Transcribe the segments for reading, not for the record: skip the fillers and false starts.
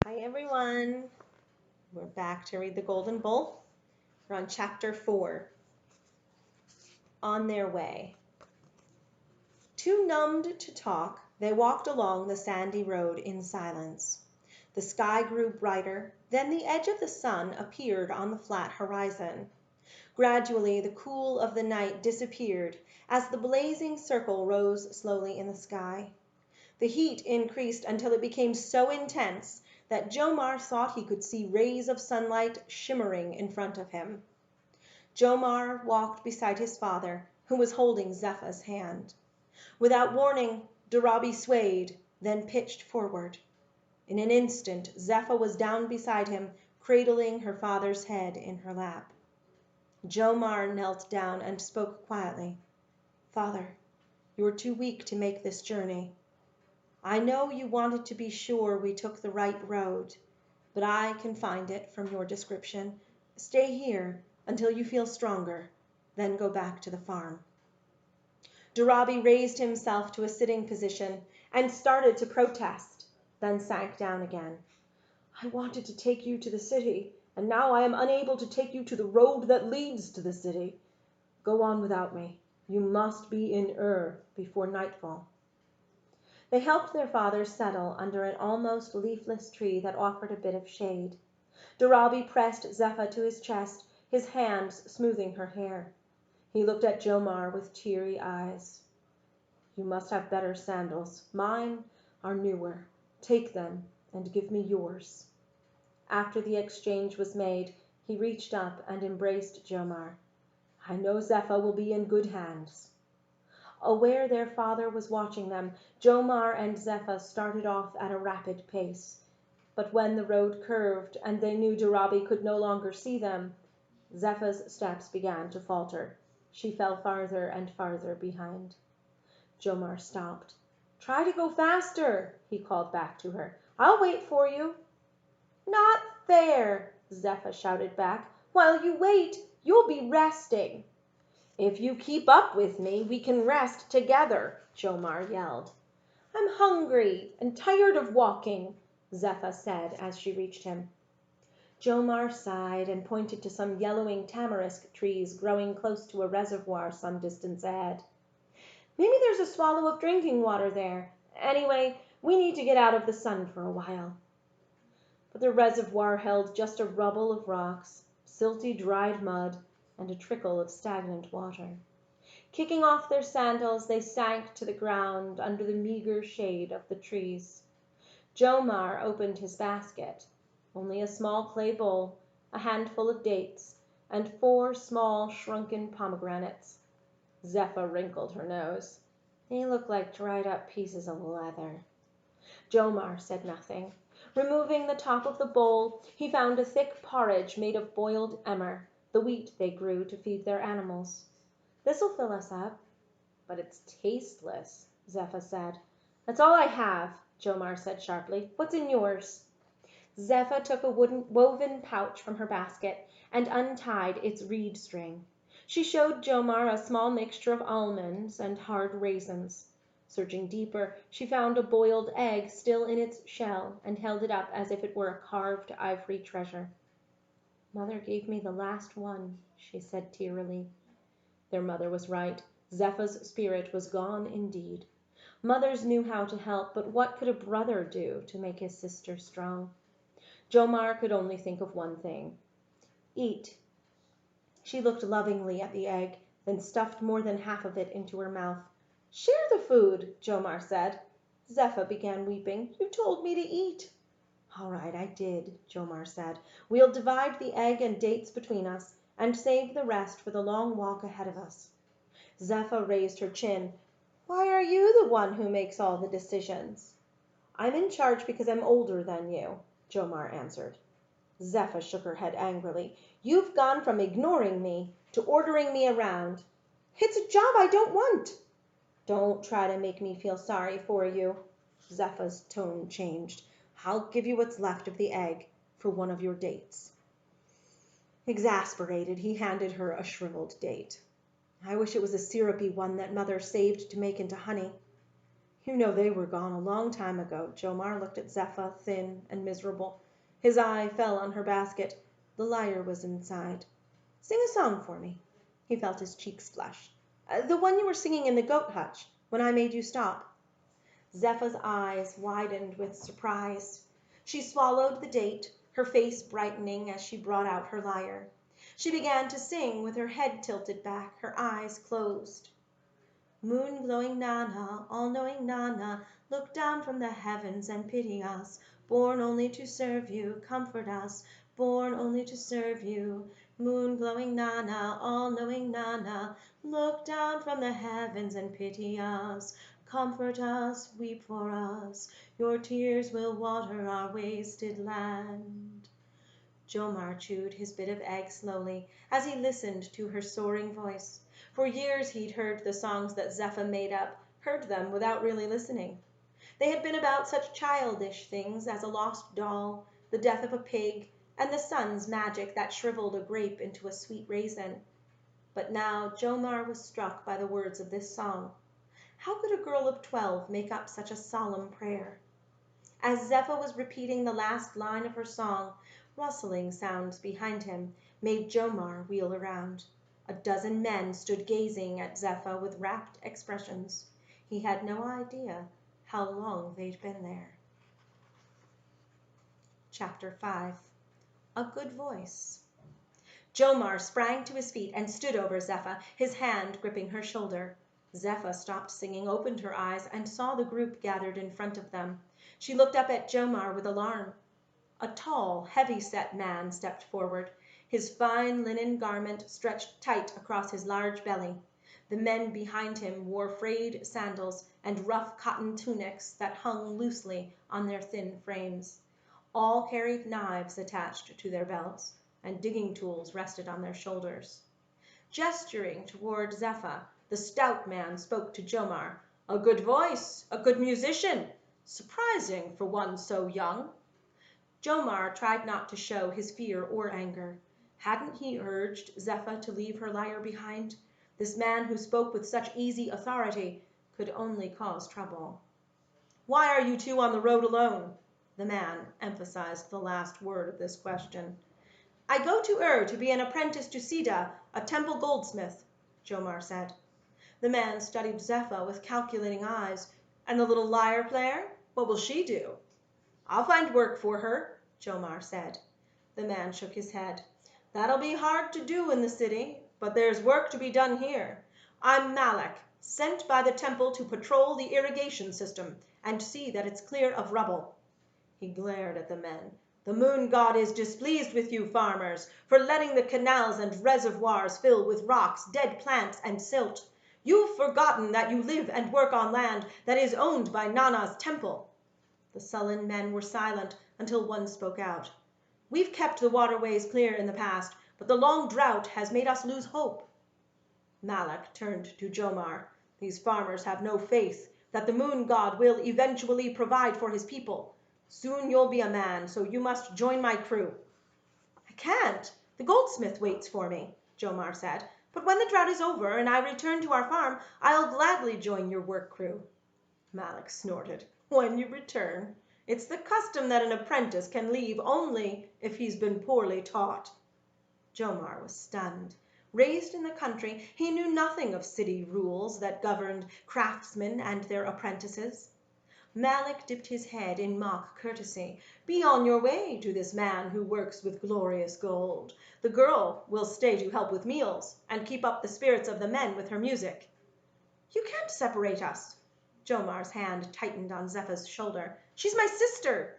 Hi everyone, we're back to read the Golden Bowl. We're on chapter 4, On Their Way. Too numbed to talk, they walked along the sandy road in silence. The sky grew brighter, then the edge of the sun appeared on the flat horizon. Gradually the cool of the night disappeared as the blazing circle rose slowly in the sky. The heat increased until it became so intense that Jomar thought he could see rays of sunlight shimmering in front of him. Jomar walked beside his father, who was holding Zepha's hand. Without warning, Darabi swayed, then pitched forward. In an instant, Zepha was down beside him, cradling her father's head in her lap. Jomar knelt down and spoke quietly. "Father, you are too weak to make this journey. I know you wanted to be sure we took the right road, but I can find it from your description. Stay here until you feel stronger, then go back to the farm." Darabi raised himself to a sitting position and started to protest, then sank down again. "I wanted to take you to the city, and now I am unable to take you to the road that leads to the city. Go on without me. You must be in before nightfall." They helped their father settle under an almost leafless tree that offered a bit of shade. Darabi pressed Zepha to his chest, his hands smoothing her hair. He looked at Jomar with teary eyes. "You must have better sandals. Mine are newer. Take them and give me yours." After the exchange was made, he reached up and embraced Jomar. "I know Zepha will be in good hands." Aware their father was watching them, Jomar and Zepha started off at a rapid pace. But when the road curved and they knew Darabi could no longer see them, Zepha's steps began to falter. She fell farther and farther behind. Jomar stopped. "Try to go faster," he called back to her. "I'll wait for you." "Not fair," Zepha shouted back. "While you wait, you'll be resting." "If you keep up with me, we can rest together," Jomar yelled. "I'm hungry and tired of walking," Zepha said as she reached him. Jomar sighed and pointed to some yellowing tamarisk trees growing close to a reservoir some distance ahead. "Maybe there's a swallow of drinking water there. Anyway, we need to get out of the sun for a while." But the reservoir held just a rubble of rocks, silty dried mud, and a trickle of stagnant water. Kicking off their sandals, they sank to the ground under the meager shade of the trees. Jomar opened his basket. Only a small clay bowl, a handful of dates, and 4 small shrunken pomegranates. Zepha wrinkled her nose. "They look like dried up pieces of leather." Jomar said nothing. Removing the top of the bowl, he found a thick porridge made of boiled emmer, the wheat they grew to feed their animals. "This'll fill us up." "But it's tasteless," Zepha said. "That's all I have," Jomar said sharply. "What's in yours?" Zepha took a woven pouch from her basket and untied its reed string. She showed Jomar a small mixture of almonds and hard raisins. Searching deeper, she found a boiled egg still in its shell and held it up as if it were a carved ivory treasure. "Mother gave me the last one," she said tearily. Their mother was right. Zepha's spirit was gone indeed. Mothers knew how to help, but what could a brother do to make his sister strong? Jomar could only think of one thing. "Eat." She looked lovingly at the egg, then stuffed more than half of it into her mouth. "Share the food," Jomar said. Zepha began weeping. "You told me to eat." "All right, I did," Jomar said. "We'll divide the egg and dates between us, and save the rest for the long walk ahead of us." Zepha raised her chin. "Why are you the one who makes all the decisions?" "I'm in charge because I'm older than you," Jomar answered. Zepha shook her head angrily. "You've gone from ignoring me to ordering me around." "It's a job I don't want." "Don't try to make me feel sorry for you." Zepha's tone changed. "I'll give you what's left of the egg for one of your dates." Exasperated, he handed her a shriveled date. "I wish it was a syrupy one that Mother saved to make into honey." You know they were gone a long time ago. Jomar looked at Zephyr, thin and miserable. His eye fell on her basket. The lyre was inside. Sing a song for me. He felt his cheeks flush. The one you were singing in the goat hutch, when I made you stop. Zephyr's eyes widened with surprise. She swallowed the date, her face brightening as she brought out her lyre. She began to sing with her head tilted back, her eyes closed. Moon-glowing Nana, all-knowing Nana, look down from the heavens and pity us. Born only to serve you, comfort us. Born only to serve you. Moon-glowing Nana, all-knowing Nana, look down from the heavens and pity us. Comfort us, weep for us. Your tears will water our wasted land. Jomar chewed his bit of egg slowly as he listened to her soaring voice. For years he'd heard the songs that Zephyr made up, heard them without really listening. They had been about such childish things as a lost doll, the death of a pig, and the sun's magic that shriveled a grape into a sweet raisin. But now Jomar was struck by the words of this song. How could a girl of 12 make up such a solemn prayer? As Zephyr was repeating the last line of her song, rustling sounds behind him made Jomar wheel around. A dozen men stood gazing at Zephyr with rapt expressions. He had no idea how long they'd been there. Chapter 5. A Good Voice. Jomar sprang to his feet and stood over Zephyr, his hand gripping her shoulder. Zephyr stopped singing, opened her eyes, and saw the group gathered in front of them. She looked up at Jomar with alarm. A tall, heavy-set man stepped forward. His fine linen garment stretched tight across his large belly. The men behind him wore frayed sandals and rough cotton tunics that hung loosely on their thin frames. All carried knives attached to their belts, and digging tools rested on their shoulders. Gesturing toward Zephyr, the stout man spoke to Jomar. "A good voice, a good musician. Surprising for one so young." Jomar tried not to show his fear or anger. Hadn't he urged Zephyr to leave her lyre behind? This man who spoke with such easy authority could only cause trouble. "Why are you two on the road alone?" The man emphasized the last word of this question. "I go to to be an apprentice to Sida, a temple goldsmith," Jomar said. The man studied Zephyr with calculating eyes. "And the little lyre player? What will she do?" "I'll find work for her," Jomar said. The man shook his head. "That'll be hard to do in the city, but there's work to be done here. I'm Lilac, sent by the temple to patrol the irrigation system and see that it's clear of rubble." He glared at the men. "The moon god is displeased with you farmers for letting the canals and reservoirs fill with rocks, dead plants, and silt. You've forgotten that you live and work on land that is owned by Nana's temple." The sullen men were silent until one spoke out. "We've kept the waterways clear in the past, but the long drought has made us lose hope." Malak turned to Jomar. "These farmers have no faith that the moon god will eventually provide for his people. Soon you'll be a man, so you must join my crew." "I can't. The goldsmith waits for me," Jomar said. "But when the drought is over and I return to our farm, I'll gladly join your work crew." Malak snorted. "When you return? It's the custom that an apprentice can leave only if he's been poorly taught." Jomar was stunned. Raised in the country, he knew nothing of city rules that governed craftsmen and their apprentices. Malak dipped his head in mock courtesy. "Be on your way to this man who works with glorious gold. The girl will stay to help with meals and keep up the spirits of the men with her music." "You can't separate us." Jomar's hand tightened on Zephyr's shoulder. "She's my sister."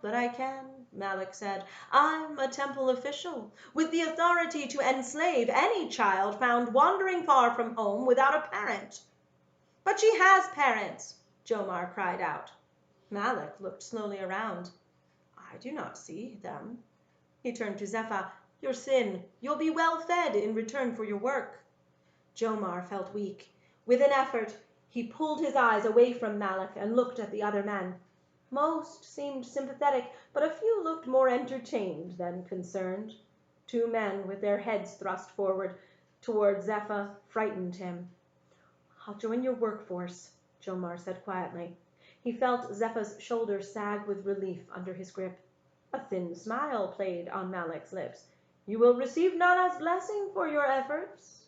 "But I can," Malak said. "I'm a temple official with the authority to enslave any child found wandering far from home without a parent." "But she has parents," Jomar cried out. Malak looked slowly around. "I do not see them." He turned to Zephyr. "You're thin. You'll be well fed in return for your work." Jomar felt weak. With an effort, he pulled his eyes away from Malak and looked at the other men. Most seemed sympathetic, but a few looked more entertained than concerned. Two men with their heads thrust forward toward Zephyr frightened him. "I'll join your workforce," Jomar said quietly. He felt Zepha's shoulders sag with relief under his grip. A thin smile played on Malik's lips. "You will receive Nana's blessing for your efforts."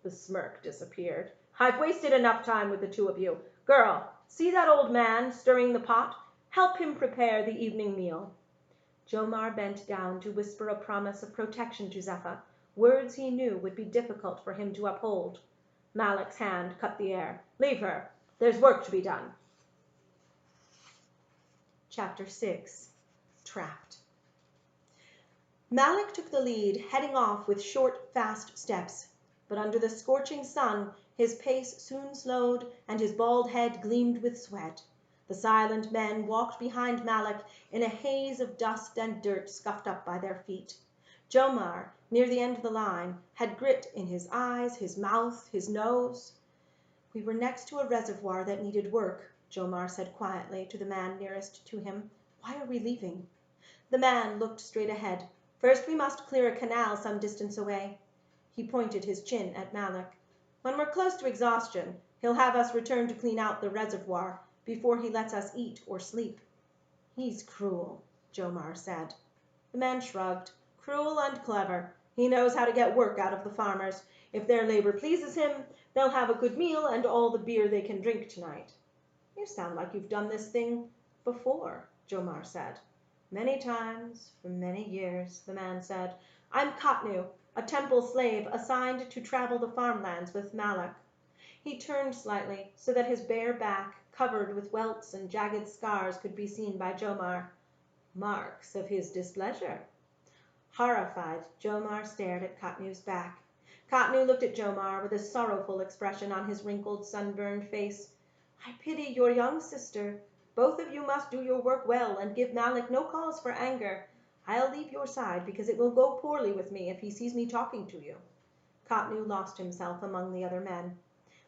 The smirk disappeared. "I've wasted enough time with the two of you. Girl, see that old man stirring the pot? Help him prepare the evening meal." Jomar bent down to whisper a promise of protection to Zepha, words he knew would be difficult for him to uphold. Malik's hand cut the air. "Leave her. There's work to be done." Chapter 6. Trapped. Malik took the lead, heading off with short, fast steps. But under the scorching sun, his pace soon slowed and his bald head gleamed with sweat. The silent men walked behind Malik in a haze of dust and dirt scuffed up by their feet. Jomar, near the end of the line, had grit in his eyes, his mouth, his nose. "We were next to a reservoir that needed work," Jomar said quietly to the man nearest to him. "Why are we leaving?" The man looked straight ahead. "First we must clear a canal some distance away." He pointed his chin at Malik. "When we're close to exhaustion, he'll have us return to clean out the reservoir before he lets us eat or sleep." "He's cruel," Jomar said. The man shrugged. "Cruel and clever. He knows how to get work out of the farmers. If their labor pleases him, they'll have a good meal and all the beer they can drink tonight." "You sound like you've done this thing before," Jomar said. "Many times, for many years," the man said. "I'm Katnu, a temple slave assigned to travel the farmlands with Malik." He turned slightly so that his bare back, covered with welts and jagged scars, could be seen by Jomar. Marks of his displeasure. Horrified, Jomar stared at Katnu's back. Katnu looked at Jomar with a sorrowful expression on his wrinkled, sunburned face. "I pity your young sister. Both of you must do your work well and give Malik no cause for anger. I'll leave your side because it will go poorly with me if he sees me talking to you." Katnu lost himself among the other men.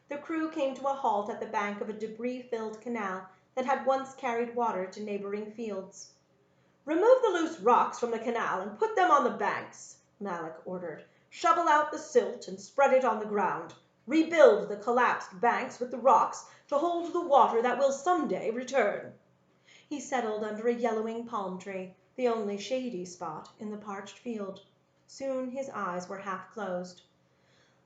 The crew came to a halt at the bank of a debris-filled canal that had once carried water to neighboring fields. "Remove the loose rocks from the canal and put them on the banks," Malik ordered. "Shovel out the silt and spread it on the ground. Rebuild the collapsed banks with the rocks to hold the water that will someday return." He settled under a yellowing palm tree, the only shady spot in the parched field. Soon his eyes were half closed.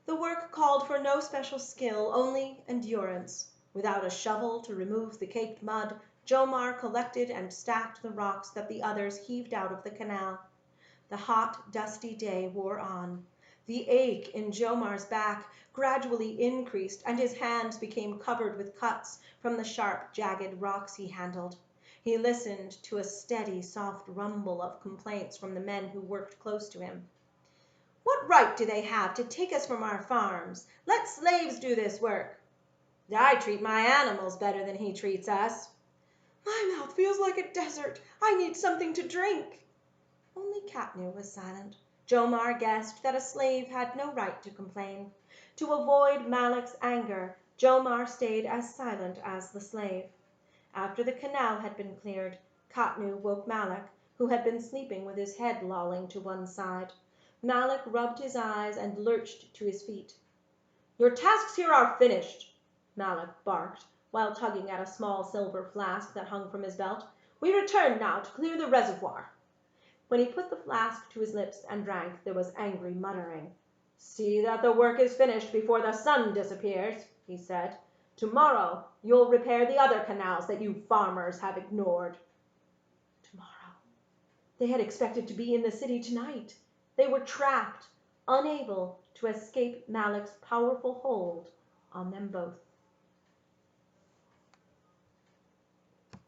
The work called for no special skill, only endurance. Without a shovel to remove the caked mud, Jomar collected and stacked the rocks that the others heaved out of the canal. The hot, dusty day wore on. The ache in Jomar's back gradually increased, and his hands became covered with cuts from the sharp, jagged rocks he handled. He listened to a steady, soft rumble of complaints from the men who worked close to him. "What right do they have to take us from our farms? Let slaves do this work." "I treat my animals better than he treats us." "My mouth feels like a desert. I need something to drink." Only Katnu was silent. Jomar guessed that a slave had no right to complain. To avoid Malik's anger, Jomar stayed as silent as the slave. After the canal had been cleared, Katnu woke Malik, who had been sleeping with his head lolling to one side. Malik rubbed his eyes and lurched to his feet. "Your tasks here are finished," Malik barked, while tugging at a small silver flask that hung from his belt. "We return now to clear the reservoir." When he put the flask to his lips and drank, there was angry muttering. "See that the work is finished before the sun disappears," he said. "Tomorrow you'll repair the other canals that you farmers have ignored." Tomorrow. They had expected to be in the city tonight. They were trapped, unable to escape Malik's powerful hold on them both.